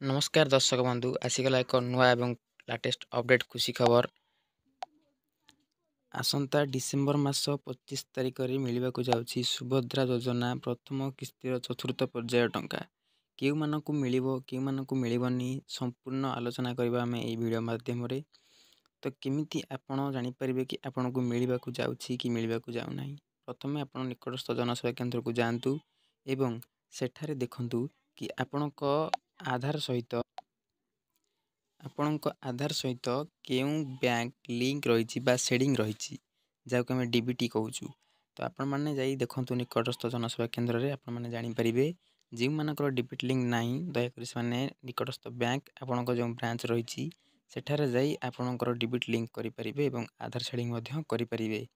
नमस्कार दर्शक बंधु आसीगला एक नुआ एवं लाटेस्ट अपडेट खुशी खबर आसंता डिसेम्बर मास 25 तारिख में मिलवाक जाउछि सुभद्रा योजना प्रथम किस्तिर चतुर्थ पर्याय टंका केउ मानकु मिलिबो केउ मानकु मिलिबनी संपूर्ण आलोचना करबा हमें एई वीडियो माध्यम रे। तो केमिति आपण जानि परिबे कि आपनको मिलवाक जाउछि कि मिलवाक जाउ नाही। प्रथमे आपण निकटस्थ जनसेवा केंद्र को जानतु एवं सेठारे देखंतु कि आपणको आधार सहित केउं बैंक लिंक रही बा सेडिंग रही जहाँको आम डीबीटी कहूँ। तो आपण मैंने जाई देखंतु निकटस्थ जनसेवा केंद्र में आपण मैंने जानि परिबे जो मानकर डीबीटी लिंक नाही दयाकरी से निकटस्थ बैंक आपणको जो ब्रांच रही सेठारे जाई आपणकर डीबीटी लिंक करि परिबे एवं आधार सेडिंग मध्य करि परिबे।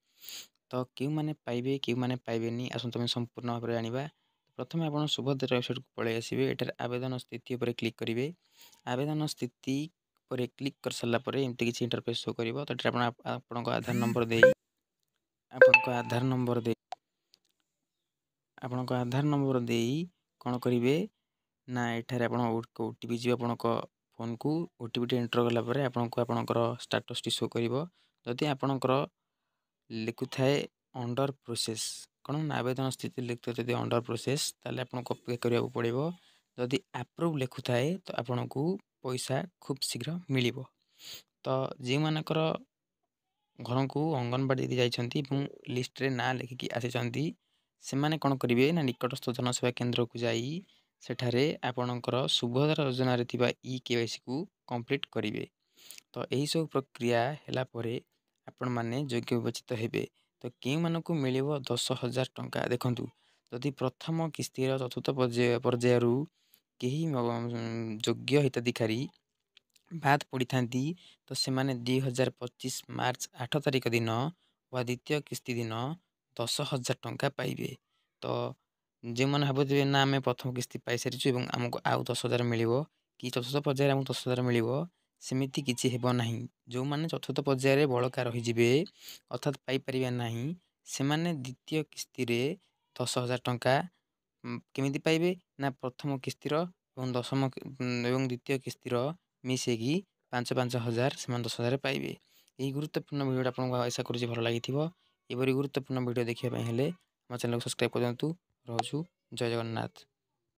तो केउ माने पाइबे केउ माने पाइबेनी आसंत में संपूर्ण भाव में जानिबा। प्रथमे आप सुभद्रा वेबसाइट को पलि आसबे एटार आवेदन स्थिति पर क्लिक करेंगे। आवेदन स्थिति पर क्लिक कर सारा पर एमती किसी इंटरफेस शो कर आपको आधार नंबर दे आधार नंबर दे कौन करेंगे ना एठारे ओटीपी जी आप फोन को ओटीपी एंटर कलापर आपंकर स्टाटस टी शो कर जदि आपणकर लिखु थाए अंडर प्रोसेस कौन ना आवेदन स्थिति लिखु जब अंडर प्रोसेस ताले आपको अपेक्षा करने पड़ो। जदि अप्रूव लिखु थाए तो आपन को पैसा खूब शीघ्र मिल। तो जो मानकर घर को अंगनवाड़ी दी जाइछंती लिस्ट रे ना लिखिकी आसी से माने कौन करेंगे ना निकटस्थ जनसेवा केंद्र को जाई सेठारे आपणकर सुभद्रा योजना रे थिबा ई केवाईसी को कंप्लीट करेंगे। तो यही सब प्रक्रिया हैला परे आपण माने योग्य विवेचित हेबे। तो केउ मानकु मिलिबो 10,000 टंका। देखंतु जदि प्रथम किस्तिर चतुर्थ पर्याय रु केही योग्य हिताधिकारी बाद पड़ी थांती तो से माने 2025 मार्च 8 तारिख दिन व द्वितीय किस्ती दिन 10,000 टंका पाइबे। तो जो मैंने भावुवे ना आम प्रथम किस्ती पाई सारी आमको आउ 10,000 मिल कि चतुर्थ पर्यायर आमको 10,000 मिल सेमती किसी हेब नहीं। जो मैंने चतुर्थ पर्यायर बड़का रही अर्थात पाइपर ना से द्वितीय किस्ती 10,000 टंका केमिति पाइबे ना प्रथम किस्तिर दशम एवं द्वितीय किस्तिर मिसेकी 5,000 से 10,000 पाइबे। यही गुरुत्वपूर्ण वीडियो आपको आशा करुँच भल लगी एपरी गुरुत्वपूर्ण वीडियो देखा हेले आम चैनल को सब्सक्राइब कर दिंतु। रोजु जय जगन्नाथ।